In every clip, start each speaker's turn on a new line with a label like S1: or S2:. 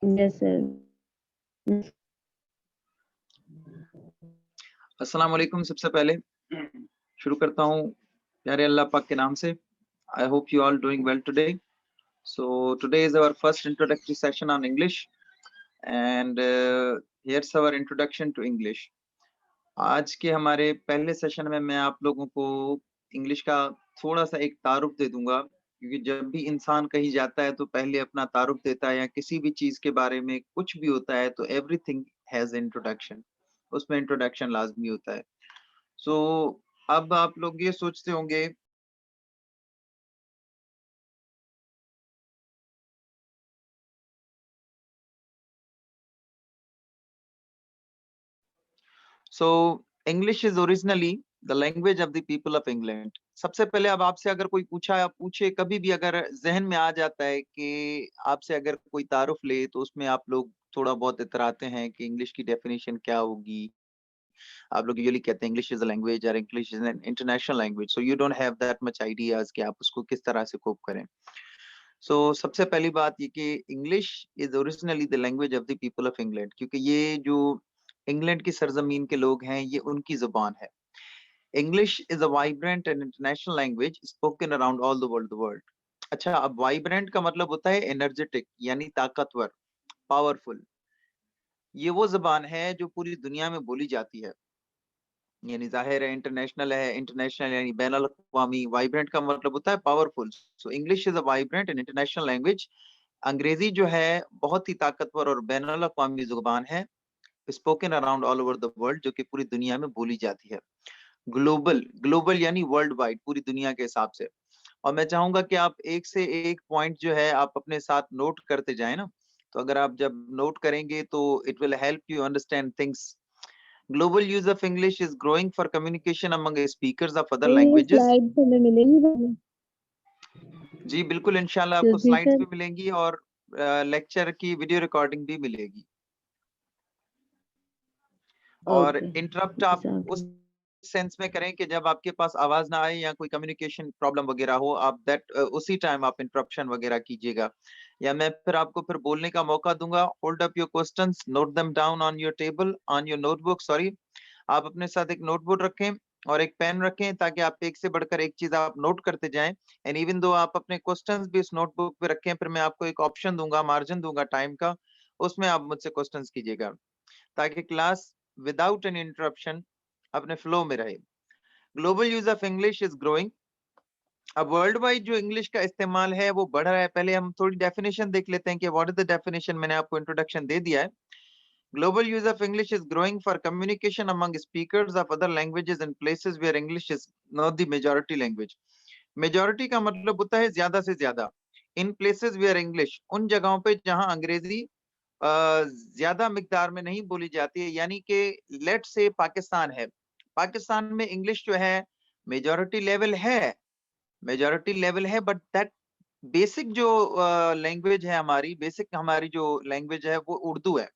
S1: Yes, sir.
S2: अस्सलाम वालेकुम। सबसे पहले शुरू करता हूँ प्यारे अल्लाह पाक के नाम से। I hope you all doing well today. So today is our first introductory session on English, and here's our introduction to English. आज के हमारे पहले सेशन में मैं आप लोगों को इंग्लिश का थोड़ा सा एक तारुफ दे दूंगा, क्योंकि जब भी इंसान कहीं जाता है तो पहले अपना तारुफ देता है, या किसी भी चीज के बारे में कुछ भी होता है तो एवरीथिंग हैज इंट्रोडक्शन, उसमें इंट्रोडक्शन लाजमी होता है। सो अब आप लोग ये सोचते होंगे so English is originally the language of the people of England. सबसे पहले अब आपसे अगर कोई पूछे कभी भी, अगर जहन में आ जाता है कि आपसे अगर कोई तारुफ ले, तो उसमें आप लोग थोड़ा बहुत इतराते हैं कि इंग्लिश की डेफिनेशन क्या होगी। आप लोग यूजुअली कहते हैं इंग्लिश इज अ लैंग्वेज, और English is an international language, so you don't have that much ideas कि आप उसको किस तरह से कोप करें। सबसे पहली बात ये कि English is originally the language of the people of England, क्योंकि ये जो इंग्लैंड की सरजमीन के लोग हैं, ये उनकी जुबान है। English is a vibrant and international language spoken around all the world. अच्छा, अब वाइब्रेंट का मतलब होता है एनर्जेटिक, यानी ताकतवर, पावरफुल। ये वो जबान है जो पूरी दुनिया में बोली जाती है, यानी जाहिर है इंटरनेशनल है, इंटरनेशनल यानी बैनुल अक़वामी। वाइब्रेंट का मतलब होता है powerful. So English is a vibrant and international language. अंग्रेजी जो है बहुत ही ताकतवर और बैनुल अक़वामी जुबान है, spoken around all over the world, जो कि पूरी दुनिया में बोली जाती है। ग्लोबल, ग्लोबल यानी वर्ल्ड वाइड, पूरी दुनिया के हिसाब से। और मैं चाहूंगा कि आप एक से एक पॉइंट जो है आप अपने साथ नोट करते जाएं ना। तो अगर आप जब नोट करेंगे तो it will help you understand things. Global use of English is growing for communication among speakers of other
S1: ये
S2: लैंग्वेजेस।
S1: स्लाइड्स हमें मिलेंगी बाद में?
S2: जी बिल्कुल, इंशाल्लाह आपको
S1: जी
S2: स्लाइड्स
S1: सर।
S2: भी मिलेंगी और लेक्चर की वीडियो रिकॉर्डिंग भी मिलेगी। और
S1: ओके
S2: इंटरप्ट आप
S1: साहब।
S2: उस सेंस में करें कि जब आपके पास आवाज ना आए या कोई कम्युनिकेशन प्रॉब्लम वगैरह हो, आप उसी टाइम आप इंटरप्शन वगैरह कीजिएगा, या मैं फिर आपको फिर बोलने का मौका दूंगा। Hold up your questions, note them down on your table, on your notebook, sorry. आप अपने साथ एक नोटबुक रखें और एक पेन रखें, ताकि आप एक से बढ़कर एक चीज आप नोट करते जाएं। एंड इवन दो आप अपने क्वेश्चंस भी इस नोटबुक पे रखें, फिर मैं आपको एक ऑप्शन दूंगा, मार्जिन दूंगा टाइम का, उसमें आप मुझसे क्वेश्चंस कीजिएगा, ताकि क्लास विदाउट एन इंटरप्शन अपने फ्लो में रहे। Global use of English is growing. अब वर्ल्ड वाइड जो इंग्लिश का इस्तेमाल है वो बढ़ रहा है। पहले हम थोड़ी डेफिनेशन देख लेते हैं कि व्हाट इज द डेफिनेशन। मैंने आपको इंट्रोडक्शन दे दिया है। Global use of English is growing for communication among speakers of other languages in places where English is not the majority language. Majority का मतलब होता है ज्यादा से ज्यादा। इन प्लेसेस वेयर इंग्लिश, उन जगहों पे जहां अंग्रेजी ज्यादा मिकदार में नहीं बोली जाती है, यानी कि लेट से पाकिस्तान है, पाकिस्तान में इंग्लिश जो है मेजॉरिटी लेवल है, मेजॉरिटी लेवल है, बट दैट बेसिक जो लैंग्वेज है हमारी, बेसिक हमारी जो लैंग्वेज है वो उर्दू है,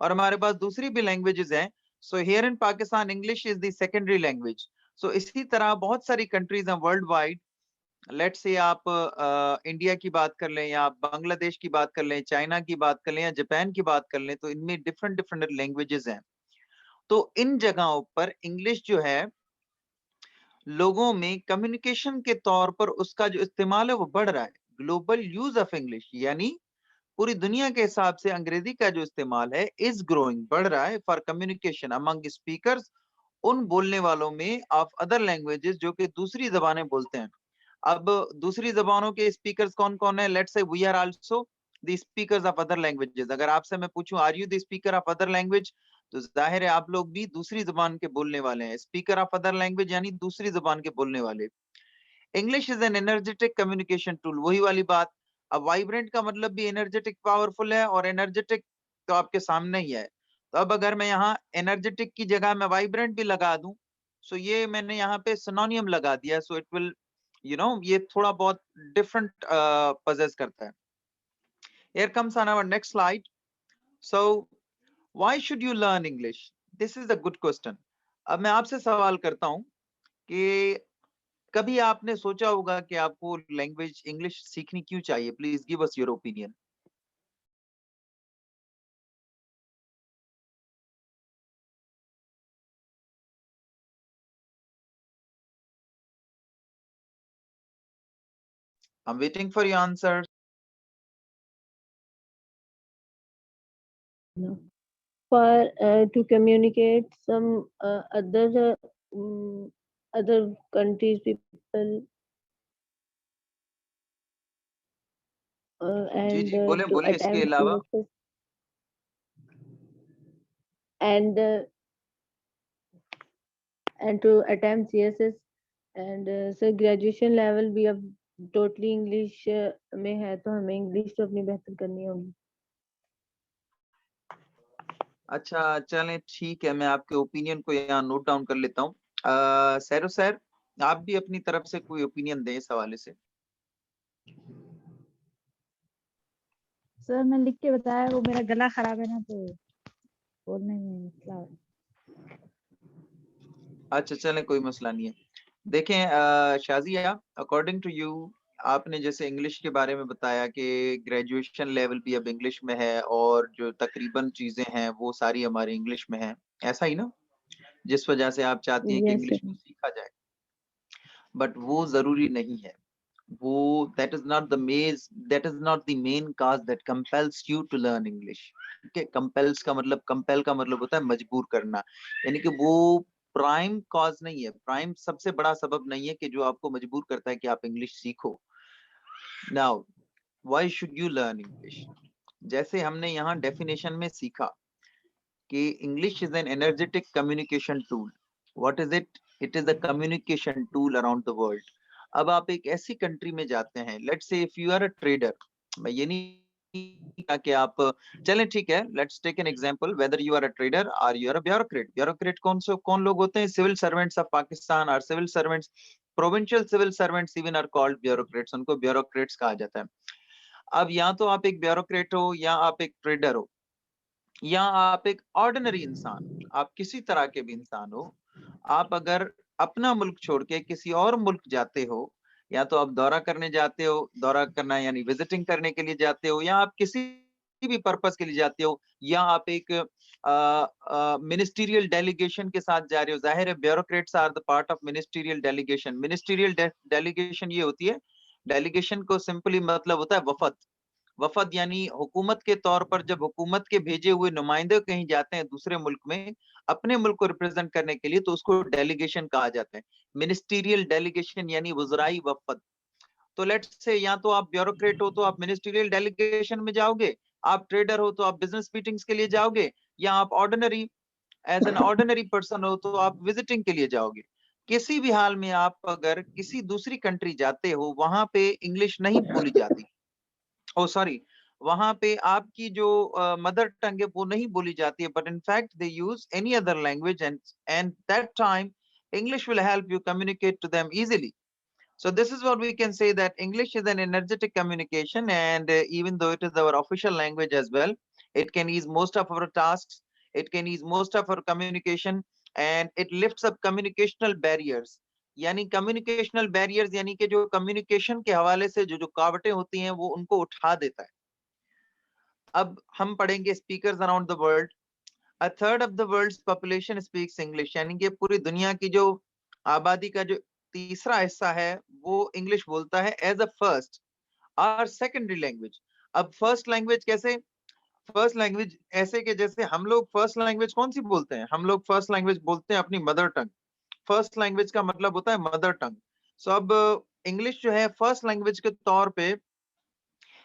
S2: और हमारे पास दूसरी भी लैंग्वेजेस हैं। So here in Pakistan English is the secondary language. So इसी तरह बहुत सारी कंट्रीज हैं वर्ल्ड वाइड। लेट्स से आप इंडिया की बात कर लें, या आप बांग्लादेश की बात कर लें, चाइना की बात कर लें, या जापान की बात कर लें, तो इनमें डिफरेंट डिफरेंट लैंग्वेजेस हैं। तो इन जगहों पर इंग्लिश जो है लोगों में कम्युनिकेशन के तौर पर उसका जो इस्तेमाल है वो बढ़ रहा है। ग्लोबल यूज ऑफ इंग्लिश यानी पूरी दुनिया के हिसाब से अंग्रेजी का जो इस्तेमाल है इज ग्रोइंग, बढ़ रहा है, फॉर कम्युनिकेशन अमंग स्पीकर्स, उन बोलने वालों में, ऑफ अदर लैंग्वेजेस, जो कि दूसरी जबानें बोलते हैं। अब दूसरी जबानों के स्पीकर्स कौन कौन है? Let's say we are also the speakers of other languages. अगर आपसे मैं पूछूं are you the speaker of other language, तो जाहिर है आप लोग भी दूसरी जबान के बोलने वाले हैं। स्पीकर ऑफ अदर लैंग्वेज यानी दूसरी जबान के बोलने वाले। English is an energetic communication tool, वही वाली बात। अब वाइब्रेंट का मतलब भी एनर्जेटिक, पावरफुल है, और एनर्जेटिक तो आपके सामने ही है। तो अब अगर मैं यहाँ एनर्जेटिक की जगह मैं वाइब्रेंट भी लगा दूं, सो ये मैंने यहाँ पे सिनोनियम लगा दिया, सो इट विल ये थोड़ा बहुत डिफरेंट पजेस करता है। Here comes on our next slide. So why should you learn English? This is a good question. अब मैं आपसे सवाल करता हूं कि कभी आपने सोचा होगा कि आपको लैंग्वेज इंग्लिश सीखनी क्यों चाहिए? Please give us your opinion. I'm waiting for your answer.
S1: No. For to communicate some other countries people
S2: जी
S1: and
S2: जी, बोले
S1: to
S2: बोले, इसके
S1: attempt
S2: अलावा।
S1: CSS and to attempt CSS and sir graduation level भी अब totally English में है तो हमें English तो अपनी बेहतर करनी होगी।
S2: अच्छा चलें, ठीक है, मैं आपके ओपिनियन को यहाँ नोट डाउन कर लेता हूँ। सैरो सर, आप भी अपनी तरफ से कोई ओपिनियन दें इस हवाले से।
S3: सर मैं लिख के बताया, वो मेरा गला खराब है ना तो बोलने में मसला है।
S2: अच्छा चलें, कोई मसला नहीं है। देखें शाजिया, अकॉर्डिंग टू यू, आपने जैसे इंग्लिश के बारे में बताया कि ग्रेजुएशन लेवल भी अब इंग्लिश में है और जो तकरीबन चीजें हैं वो सारी हमारी इंग्लिश में हैं, ऐसा ही ना, जिस वजह से आप चाहती हैं कि
S1: Yes sir.
S2: इंग्लिश को सीखा जाए, बट वो जरूरी नहीं है। वो that is not the main cause that compels you to learn English. ठीक है, कंपेल्स का मतलब, कंपेल का मतलब होता है मजबूर करना, यानी कि वो प्राइम कॉज नहीं है, प्राइम सबसे बड़ा सबब नहीं है कि जो आपको मजबूर करता है कि आप इंग्लिश सीखो। Now why should you learn English? जैसे हमने यहाँ डेफिनेशन में सीखा कि English is an energetic communication tool. What is it? It is a communication tool around the world. अब आप एक ऐसी कंट्री में जाते हैं, let's say if you are a trader, मैं ये नहीं कहा कि आप, चलें ठीक है, let's take an example, whether you are a trader or you are a bureaucrat. Bureaucrat कौन लोग होते हैं? सिविल सर्वेंट्स ऑफ पाकिस्तान और civil servants, provincial civil servants even are called bureaucrats, उनको ब्यूरोक्रेट्स कहा जाता है। अब या तो आप एक ब्यूरोक्रेट हो, या आप एक ट्रेडर हो, या आप एक ऑर्डिनरी इंसान, आप किसी तरह के भी इंसान हो, आप अगर अपना मुल्क छोड़ के किसी और मुल्क जाते हो, या तो आप दौरा करने जाते हो, दौरा करना यानी विजिटिंग करने के लिए जाते हो, या आप किसी भी पर्पस के लिए जाते हो, या आप एक मिनिस्टीरियल डेलीगेशन के साथ जा रहे हो। जाहिर है bureaucrats are the part of ministerial delegation. Ministerial delegation ये होती है, डेलीगेशन को सिंपली मतलब होता है वफद। वफद यानी हुकूमत के तौर पर जब हुकूमत के भेजे हुए नुमाइंदे कहीं जाते हैं दूसरे मुल्क में अपने मुल्क को रिप्रेजेंट करने के लिए, तो उसको डेलीगेशन कहा जाता है। मिनिस्टीरियल डेलीगेशन यानी वज़राई वफद। तो लेट्स से या तो आप ब्यूरोक्रेट हो तो आप मिनिस्टीरियल डेलीगेशन में जाओगे, आप ट्रेडर हो तो आप बिजनेस मीटिंग्स के लिए जाओगे, या आप ordinary as an ordinary person हो तो आप विजिटिंग के लिए जाओगे। किसी भी हाल में आप अगर किसी दूसरी कंट्री जाते हो, वहां पे इंग्लिश नहीं बोली जाती। ओ सॉरी, वहां पे आपकी जो मदर टंग है वो नहीं बोली जाती है, but in fact they use any other language, and that time English will help you communicate to them easily. So this is what we can say, that English is an energetic communication, and even though it is our official language as well, it can ease most of our tasks, it can ease most of our communication, and it lifts up communicational barriers. यानी communicational barriers यानी कि जो communication के हवाले से जो जो कावटें होती हैं वो उनको उठा देता है। अब हम पढ़ेंगे speakers around the world. A third of the world's population speaks English, यानी कि पूरी दुनिया की जो आबादी का जो तीसरा हिस्सा है वो इंग्लिश बोलता है एज अ फर्स्ट और सेकेंडरी लैंग्वेज। अब फर्स्ट लैंग्वेज कैसे? फर्स्ट लैंग्वेज ऐसे कि जैसे हम लोग फर्स्ट लैंग्वेज कौन सी बोलते हैं? हम लोग फर्स्ट लैंग्वेज बोलते हैं अपनी मदर टंग। फर्स्ट लैंग्वेज का मतलब होता है मदर टंग। सो अब इंग्लिश जो है फर्स्ट लैंग्वेज के तौर पे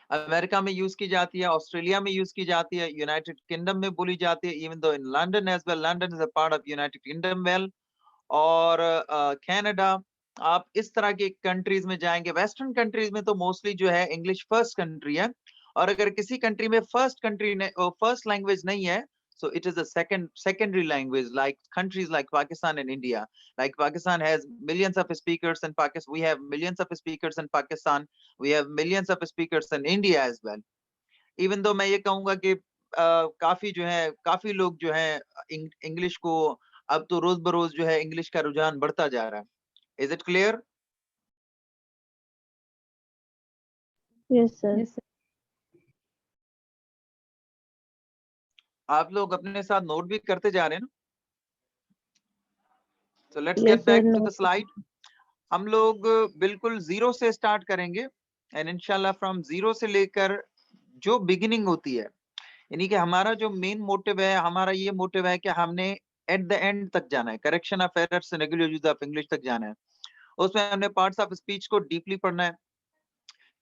S2: अमेरिका में यूज की जाती है, ऑस्ट्रेलिया में यूज की जाती है, यूनाइटेड किंगडम में बोली जाती है, even though in London as well, London is a part of United Kingdom well, और कनाडा। आप इस तरह के कंट्रीज में जाएंगे, वेस्टर्न कंट्रीज में तो मोस्टली जो है इंग्लिश फर्स्ट कंट्री है, और अगर किसी कंट्री में फर्स्ट लैंग्वेज नहीं है, so it is a secondary language, like countries like Pakistan and India. Like Pakistan has millions of speakers in Pakistan, we have millions of speakers in Pakistan, we have millions of speakers in India as well. Even though मैं ये कहूंगा कि काफी जो है, काफी लोग जो है इंग्लिश को अब तो रोज बरोज जो है इंग्लिश का रुझान बढ़ता जा रहा है। Is it clear?
S1: Yes sir.
S3: Yes sir.
S2: आप लोग अपने साथ नोट भी करते जा रहे हैं ना? So let's
S1: Yes
S2: get
S1: sir.
S2: back to
S1: No.
S2: the slide. हम लोग बिल्कुल जीरो से स्टार्ट करेंगे, एंड इंशाल्लाह फ्रॉम जीरो से लेकर जो बिगिनिंग होती है, यानी कि हमारा जो मेन मोटिव है, हमारा ये मोटिव है कि हमने एट द एंड तक जाना है, correction of errors and regular use of English तक जाना है। उसमें हमने पार्ट्स ऑफ स्पीच को डीपली पढ़ना है,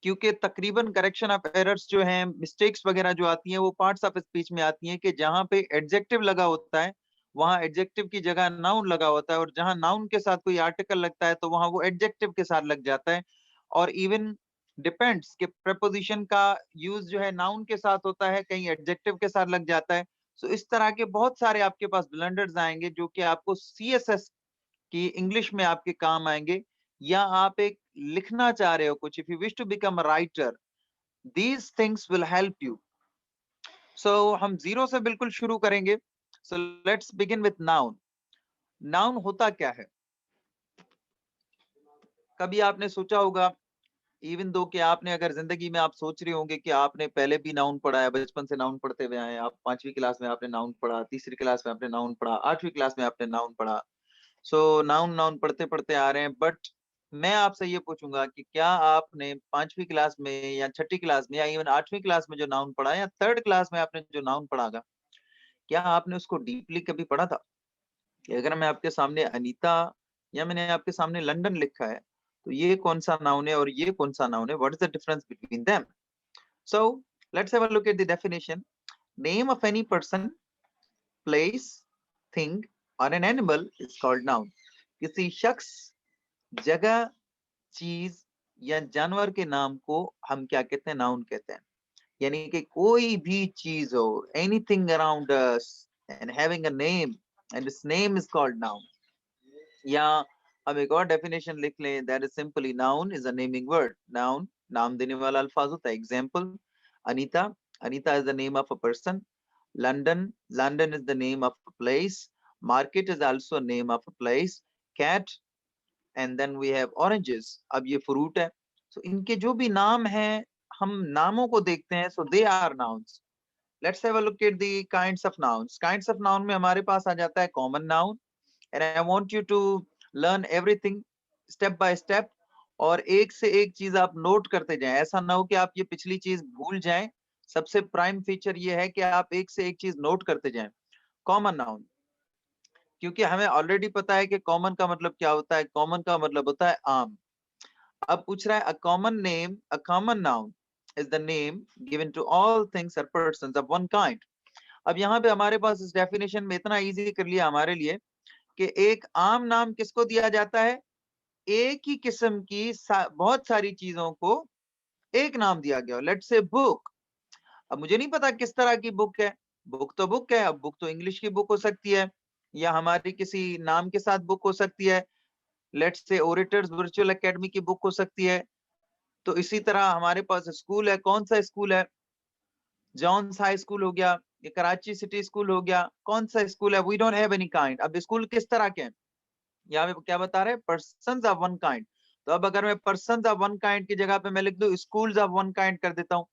S2: क्योंकि तकरीबन करेक्शन ऑफ एरर्स जो हैं, मिस्टेक्स वगैरह जो आती हैं, वो पार्ट्स ऑफ स्पीच में आती हैं कि जहां पे एडजेक्टिव लगा होता है वहां एडजेक्टिव की जगह नाउन लगा होता है, और जहां नाउन के साथ कोई आर्टिकल लगता है तो वहां वो एडजेक्टिव के साथ लग जाता है। और इवन डिपेंड्स कि प्रपोजिशन का यूज जो है नाउन के साथ होता है, कहीं एडजेक्टिव के साथ लग जाता है। सो इस तरह के बहुत सारे आपके पास ब्लंडर्स आएंगे जो कि आपको सीएसएस कि इंग्लिश में आपके काम आएंगे, या आप एक लिखना चाह रहे हो कुछ, if you wish to become a writer, these things will help you. So हम जीरो से बिल्कुल शुरू करेंगे। So let's begin with noun. Noun होता क्या है? कभी आपने सोचा होगा, इवन दो कि आपने अगर जिंदगी में आप सोच रहे होंगे कि आपने पहले भी नाउन पढ़ा है, बचपन से नाउन पढ़ते हुए आए, आप 5वीं क्लास में आपने नाउन पढ़ा, तीसरी क्लास में आपने नाउन पढ़ा, 8वीं क्लास में आपने नाउन पढ़ा। सो नाउन नाउन पढ़ते पढ़ते आ रहे हैं, बट मैं आपसे ये पूछूंगा कि क्या आपने 5वीं क्लास में या 6ठी क्लास में या इवन 8वीं क्लास में जो नाउन पढ़ा या 3rd क्लास में आपने जो नाउन पढ़ागा, क्या आपने उसको डीपली कभी पढ़ा था? कि अगर मैं आपके सामने अनीता या मैंने आपके सामने लंदन लिखा है, तो ये कौन सा नाउन है और ये कौन सा नाउन है? What is the difference between them? So let's have a look at the definition. Name of any person, place, thing or an animal is called noun. किसी शख्स, जगह, चीज या जानवर के नाम को हम क्या कहते हैं? नाउन कहते हैं। यानी कि कोई भी चीज हो, anything around us and having a name, and this name is called noun. या हम एक और डेफिनेशन लिख लें, that is simply noun is a naming word. Noun नाम देने वाला अल्फाज होता है। Example, Anita, Anita is the name of a person. London, London is the name of a place. Market is also a name of a place. Cat, and then we have oranges. अब ये fruit है। सो इनके जो भी नाम हैं, हम नामों को देखते हैं, so they are nouns. Let's have a look at the kinds of nouns. Kinds of noun में हमारे पास आ जाता है common noun, and I want you to learn everything step by step, और एक से एक चीज आप नोट करते जाएं। ऐसा ना हो कि आप ये पिछली चीज भूल जाएं। सबसे प्राइम फीचर ये है कि आप एक से एक चीज नोट करते जाएं। कॉमन नाउन, क्योंकि हमें ऑलरेडी पता है कि कॉमन का मतलब क्या होता है। कॉमन का मतलब होता है आम। अब पूछ रहा है a common name, a common noun is the name given to all things और पर्सन्स ऑफ वन काइंड। अब यहाँ पे हमारे पास इस डेफिनेशन में इतना इजी कर लिया हमारे लिए कि एक आम नाम किसको दिया जाता है? एक ही किस्म की बहुत सारी चीजों को एक नाम दिया गया। Let's say book. अब मुझे नहीं पता किस तरह की बुक है। बुक तो बुक है। अब बुक तो इंग्लिश की बुक हो सकती है, या हमारी किसी नाम के साथ बुक हो सकती है। लेट्स से ओरेटर्स वर्चुअल एकेडमी की बुक हो सकती है। तो इसी तरह हमारे पास स्कूल है। कौन सा स्कूल है? जॉन्स हाई स्कूल हो गया, ये कराची सिटी स्कूल हो गया। कौन सा स्कूल है? We don't have any kind. अब स्कूल किस तरह के हैं? यहाँ पे क्या बता रहे हैं? Persons of one kind. तो अब अगर मैं पर्सन्स ऑफ वन काइंड की जगह पे मैं लिख दूं स्कूल्स ऑफ वन काइंड कर देता हूँ।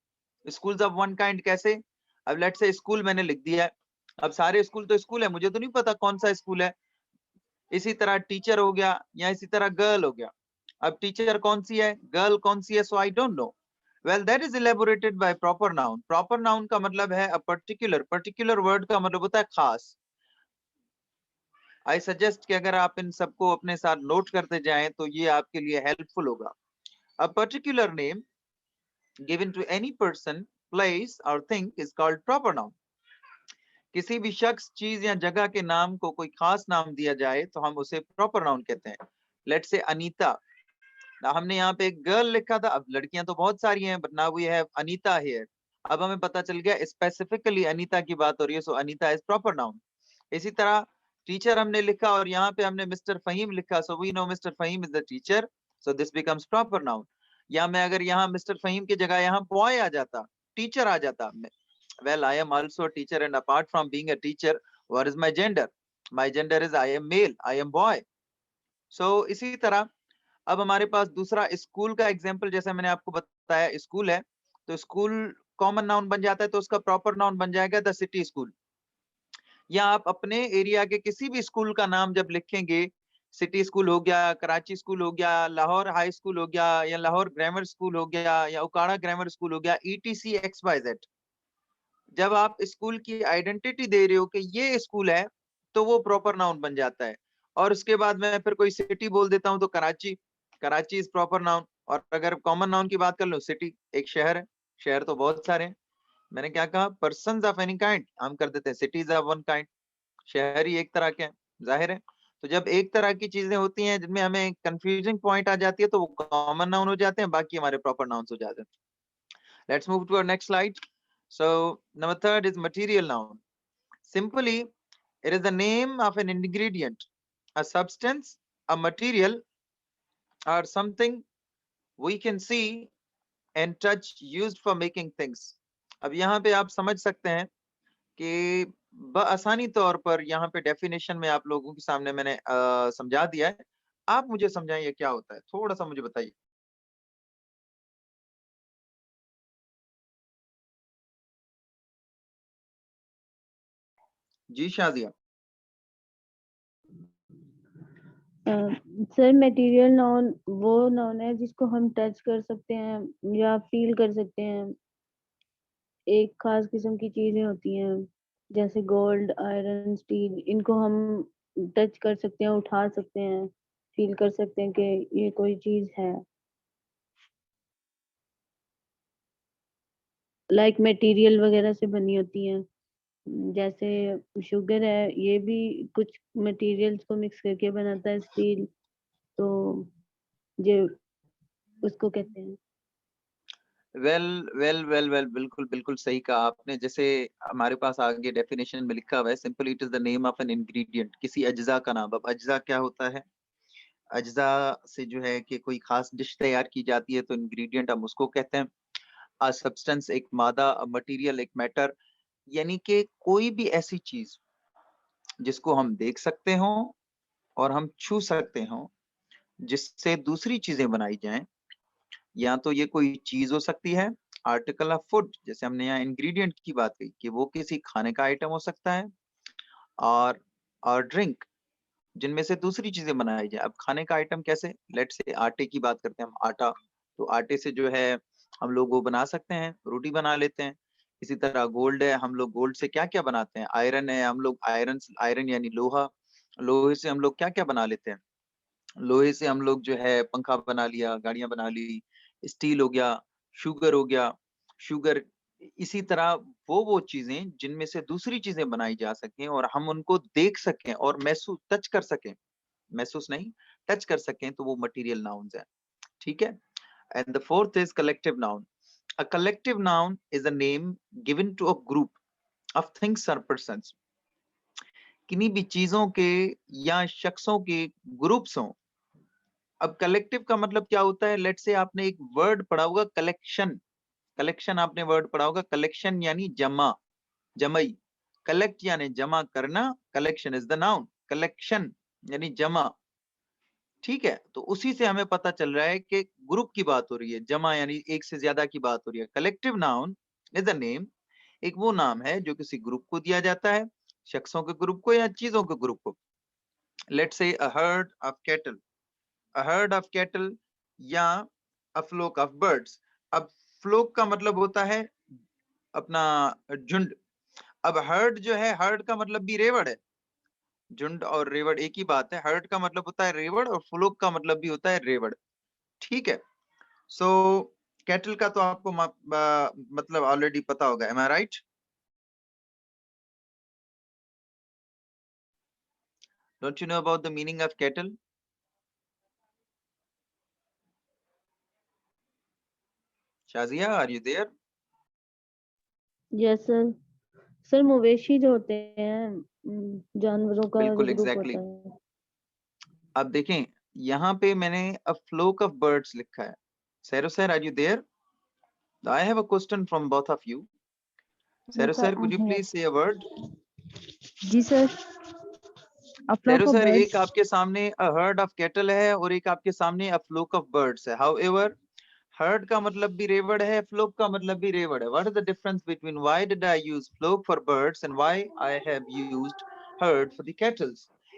S2: स्कूल्स ऑफ वन काइंड कैसे? अब लेट्स से स्कूल मैंने लिख दिया है। अब सारे स्कूल तो स्कूल है, मुझे तो नहीं पता कौन सा स्कूल है। इसी तरह टीचर हो गया, या इसी तरह गर्ल हो गया। अब टीचर कौन सी है, गर्ल कौन सी है? So I don't know. Well that is elaborated by proper noun. Proper noun का मतलब है अ पर्टिकुलर। पर्टिकुलर वर्ड का मतलब होता है खास। आई सजेस्ट कि अगर आप इन सबको अपने साथ नोट करते जाएं तो ये आपके लिए हेल्पफुल होगा। A particular name given to any person, place और thing is called proper noun. किसी भी शख्स, चीज या जगह के नाम को कोई खास नाम दिया जाए तो हम उसे प्रॉपर नाउन कहते हैं। लेट्स से अनीता। ना हमने यहाँ पे एक गर्ल लिखा था, अब लड़कियां तो बहुत सारी हैं, but now we have Anita here. अब हमें पता चल गया स्पेसिफिकली अनीता की बात हो रही है, सो अनीता इज प्रॉपर नाउन। इसी तरह टीचर हमने लिखा और यहाँ पे हमने मिस्टर फहीम लिखा, so we know mister Fahim is the teacher, so this becomes proper noun. या मैं अगर यहाँ मिस्टर फहीम की जगह यहाँ बॉय आ जाता, टीचर आ जाता, well I am also a teacher, and apart from being a teacher, what is my gender? My gender is I am male, I am boy. So इसी तरह अब हमारे पास दूसरा स्कूल का एग्जांपल, जैसे मैंने आपको बताया स्कूल है, तो स्कूल कॉमन नाउन बन जाता है, तो उसका प्रॉपर नाउन बन जाएगा द सिटी स्कूल। या आप अपने एरिया के किसी भी स्कूल का नाम जब लिखेंगे, सिटी स्कूल हो गया, कराची स्कूल हो गया, लाहौर हाई स्कूल हो गया, या लाहौर ग्रामर स्कूल हो गया, या उकाड़ा ग्रामर स्कूल हो गया, ETC XYZ। जब आप स्कूल की आइडेंटिटी दे रहे हो कि ये स्कूल है, तो वो प्रॉपर नाउन बन जाता है। और उसके बाद मैं फिर कोई सिटी बोल देता हूँ तो Karachi, Karachi is proper noun. और अगर कॉमन नाउन की बात कर लो, सिटी एक शहर है, शहर तो बहुत सारे हैं। मैंने क्या कहा, पर्सन्स ऑफ एनी काइंड हम कर देते हैं, सिटीज ऑफ वन काइंड, शहर ही एक तरह के हैं, जाहिर है। तो जब एक तरह की चीजें होती हैं जिनमें हमें कंफ्यूजिंग पॉइंट आ जाती है, तो वो कॉमन नाउन हो जाते हैं, बाकी हमारे प्रॉपर नाउन्स हो जाते हैं। Let's move to our next slide. So number third is material noun. Simply, it is the name of an ingredient, a substance, a material, or something we can see and touch used for making things. अब यहाँ पे आप समझ सकते हैं कि आसानी तौर पर यहाँ पे डेफिनेशन में आप लोगों के सामने मैंने समझा दिया है। आप मुझे समझाइए क्या होता है, थोड़ा सा मुझे बताइए। जी शाजिया।
S1: सर मटेरियल नाउन वो नाउन है जिसको हम टच कर सकते हैं या फील कर सकते हैं। एक खास किस्म की चीजें होती हैं जैसे गोल्ड, आयरन, स्टील, इनको हम टच कर सकते हैं, उठा सकते हैं, फील कर सकते हैं कि ये कोई चीज है। लाइक मटेरियल वगैरह से बनी होती हैं, जैसे शुगर है, ये भी कुछ मटेरियल्स को मिक्स करके बनाता है स्टील, तो ये उसको कहते हैं।
S2: वेल वेल वेल वेल, बिल्कुल बिल्कुल सही कहा आपने। जैसे हमारे पास आगे डेफिनेशन में लिखा हुआ है, simply it is the name of an ingredient, किसी अज्जा का नाम। अब अज्जा क्या होता है, अज्जा से जो है कि कोई खास डिश तैयार की जाती है, तो इंग्रेडिएंट हम उसको कहते हैं। अ सब्सटेंस एक मादा, मटेरियल एक मैटर, यानी कि कोई भी ऐसी चीज जिसको हम देख सकते हो और हम छू सकते हो, जिससे दूसरी चीजें बनाई जाएं। या तो ये कोई चीज हो सकती है, आर्टिकल ऑफ फूड, जैसे हमने यहाँ इंग्रेडिएंट की बात कही कि वो किसी खाने का आइटम हो सकता है, और ड्रिंक, जिनमें से दूसरी चीजें बनाई जाए। अब खाने का आइटम कैसे, लेट से आटे की बात करते हैं हम, आटा, तो आटे से जो है हम लोग वो बना सकते हैं, रोटी बना लेते हैं। इसी तरह गोल्ड है, हम लोग गोल्ड से क्या क्या बनाते हैं, आयरन है, हम लोग आयरन, आयरन यानी लोहा, लोहे से हम लोग क्या क्या बना लेते हैं, लोहे से हम लोग जो है पंखा बना लिया, गाड़ियां बना ली। स्टील हो गया, शुगर हो गया, शुगर। इसी तरह वो चीजें जिनमें से दूसरी चीजें बनाई जा सकें और हम उनको देख सकें और महसूस टच कर सकें, महसूस नहीं टच कर सकें, तो वो मटेरियल नाउन्स है। ठीक है। And the fourth is collective noun. A collective noun is a name given to a group of things और पर्सन्स। किन्हीं भी चीजों के या शख्सों के ग्रुप्स हों। अब कलेक्टिव का मतलब क्या होता है, लेट से आपने एक वर्ड पढ़ा होगा कलेक्शन, कलेक्शन आपने वर्ड पढ़ा होगा, कलेक्शन यानी जमा, जमई, कलेक्ट यानी जमा करना, collection is the noun, collection यानी जमा। ठीक है, तो उसी से हमें पता चल रहा है कि ग्रुप की बात हो रही है, जमा यानी एक से ज्यादा की बात हो रही है। Collective noun is a name, एक वो नाम है जो किसी ग्रुप को दिया जाता है, शख्सों के ग्रुप को या चीजों के ग्रुप को। लेट से a herd of cattle, a herd of cattle या a flock of birds। अब फ्लोक का मतलब होता है अपना झुंड। अब हर्ड जो है, हर्ड का मतलब भी रेवड़ है, झुंड और रेवड़ एक ही बात है। हर्ड का मतलब होता है रेवड़ और फ्लोक का मतलब भी होता है रेवड़। ठीक है। सो कैटल का तो आपको मतलब ऑलरेडी पता होगा, am I right? Don't you know about the meaning of cattle? Shazia, are you there?
S1: Yes sir. Sir मवेशी जो होते हैं, जानवरों का
S2: बिल्कुल
S1: ग्रुप
S2: एग्जैक्टली
S1: होता है।
S2: अब देखें, यहाँ पे मैंने अ फ्लोक ऑफ बर्ड्स लिखा है। Saro sir, are you there? I have a question from both of you. Saro
S3: Yes, sir,
S2: sir,
S3: I'm
S2: could you
S3: here.
S2: please say a word?
S3: जी sir, a flock
S2: Saro
S3: of
S2: sir,
S3: birds.
S2: एक आपके सामने a herd of cattle है और एक आपके सामने a flock of birds है। However, herd का मतलब भी रेवड़ है, flock का मतलब भी रेवड़ है। What is the difference between why did I use flock for birds and why I have used herd for the cattle?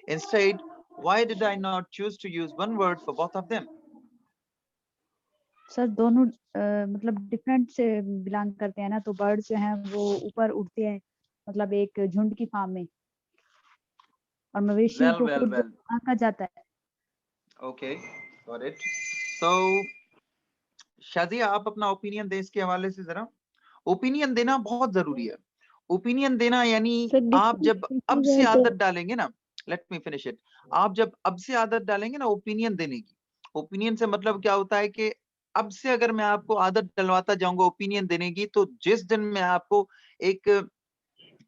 S2: Instead, Why did I not choose to use one word for both of them?
S3: Sir दोनों मतलब different से belong करते हैं ना, तो bird जो हैं वो ऊपर उड़ते हैं, मतलब एक झुंड की फॉर्म में, और मवेशी को खुद आंका जाता है।
S2: Okay, got it. So Shadiya, आप अपना ओपिनियन दें इसके हवाले से जरा। ओपिनियन देना बहुत जरूरी है। ओपिनियन देना यानी आप जब अब से आदत डालेंगे ना, लेट मी फिनिश इट, आप जब अब से आदत डालेंगे ना ओपिनियन देने की, ओपिनियन से मतलब क्या होता है कि अब से अगर मैं आपको आदत डलवाता जाऊंगा ओपिनियन देने की, तो जिस दिन मैं आपको एक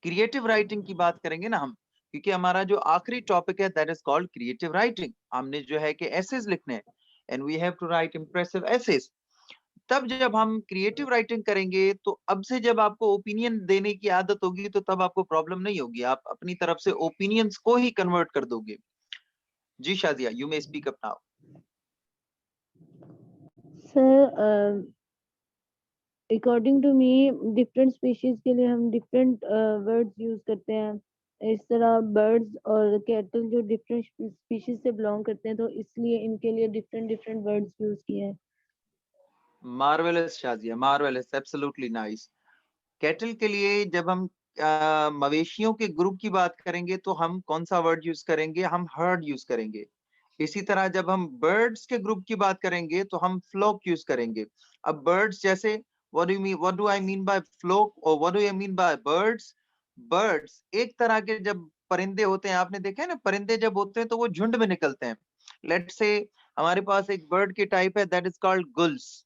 S2: क्रिएटिव राइटिंग की बात करेंगे ना हम, क्योंकि हमारा जो आखिरी टॉपिक है that is called creative writing, हमने जो है कि एसेज लिखने हैं and we have to write impressive essays. तब जब हम क्रिएटिव राइटिंग करेंगे तो अब से जब आपको ओपिनियन देने की आदत होगी तो तब आपको प्रॉब्लम नहीं होगी, आप अपनी तरफ से ओपिनियंस को ही कन्वर्ट कर दोगे। जी Shadia, you may speak up now.
S1: Sir according to me different species के लिए हम डिफरेंट वर्ड्स यूज करते हैं। इस तरह बर्ड्स और कैटल जो डिफरेंट स्पीशीज से बिलोंग करते हैं, तो इसलिए इनके लिए डिफरेंट डिफरेंट वर्ड्स यूज किए हैं।
S2: Marvellous Shadia, marvellous, absolutely nice. Cattle के लिए जब हम मवेशियों के ग्रुप की बात करेंगे तो हम कौन सा वर्ड यूज करेंगे? हम हर्ड यूज करेंगे। इसी तरह जब हम बर्ड्स के ग्रुप की बात करेंगे तो हम फ्लॉक यूज करेंगे। अब बर्ड्स जैसे what do I mean by flock और what do I mean by birds? Birds एक तरह के जब परिंदे होते हैं, आपने देखा है ना, परिंदे जब होते हैं तो वो झुंड में निकलते हैं। लेट्स से हमारे पास एक बर्ड की टाइप है that is called gulls.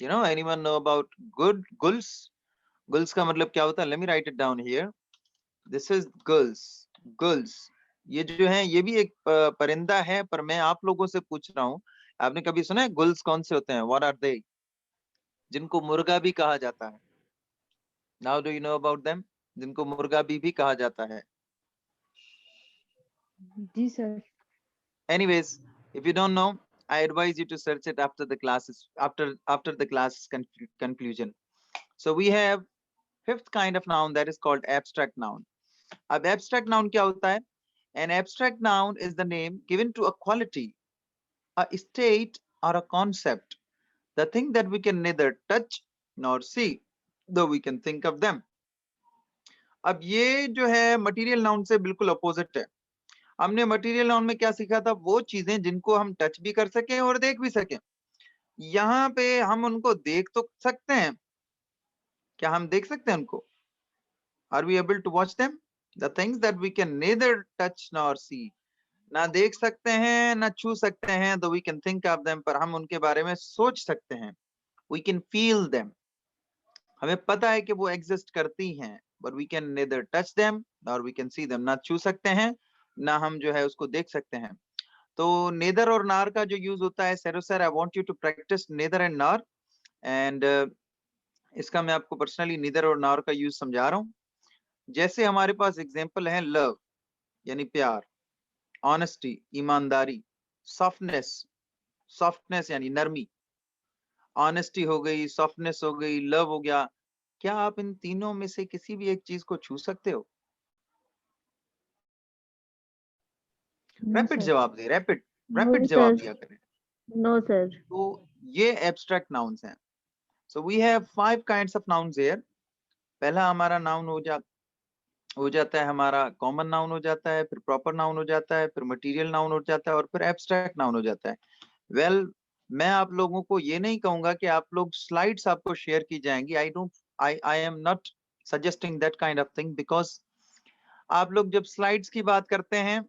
S2: anyone know about gulls? Gulls का मतलब क्या होता है? Let me write it down here. This is gulls. Gulls. ये जो है ये भी एक परिंदा है, पर मैं आप लोगों से पूछ रहा हूँ, आपने कभी सुना है गुल्स कौन से होते हैं? What are they? जिनको मुर्गा भी कहा जाता है। Now do you know about them? जिनको मुर्गा भी कहा जाता है।
S3: जी sir.
S2: Anyways, if you don't know, I advise you to search it after the classes, after the class conclusion. So we have fifth kind of noun that is called abstract noun. अब abstract noun क्या होता है? An abstract noun is the name given to a quality, a state, or a concept, the thing that we can neither touch nor see, though we can think of them. अब ये जो है material noun से बिल्कुल opposite है। हमने material noun में क्या सीखा था? वो चीजें जिनको हम टच भी कर सकें और देख भी सकें। यहाँ पे हम उनको देख तो सकते हैं, क्या हम देख सकते हैं उनको? Are we able to watch them? The things that we can neither touch nor see. ना देख सकते हैं ना छू सकते हैं, though we can think of them, पर हम उनके बारे में सोच सकते हैं। We can feel them. हमें पता है कि वो एग्जिस्ट करती हैं, but we can neither touch them nor we can see them. ना छू सकते हैं ना हम जो है उसको देख सकते हैं। तो नेदर और नार का जो यूज होता है, sir I want you to practice neither and nor, एंड इसका मैं आपको पर्सनली नेदर और नार का यूज समझा रहा हूँ। जैसे हमारे पास एग्जाम्पल है लव यानी प्यार, ऑनेस्टी ईमानदारी, सॉफ्टनेस, सॉफ्टनेस यानी नरमी, ऑनेस्टी हो गई, सॉफ्टनेस हो गई, लव हो गया। क्या आप इन तीनों में से किसी भी एक चीज को छू सकते हो? रैपिड जवाब दे, रैपिड रैपिड जवाब दिया करें।
S1: No sir.
S2: तो ये एब्स्ट्रैक्ट नाउन्स हैं। So we have 5 kinds of nouns here. पहला हमारा नाउन हो जाता है हमारा कॉमन नाउन हो जाता है, फिर प्रॉपर नाउन हो जाता है, फिर मटेरियल नाउन हो जाता है, और फिर एब्स्ट्रैक्ट नाउन हो जाता है। वेल मैं आप लोगों को ये नहीं कहूंगा कि आप लोग स्लाइड्स आपको शेयर की जाएंगी। I am not suggesting that kind of thing, because आप लोग जब स्लाइड्स की बात करते हैं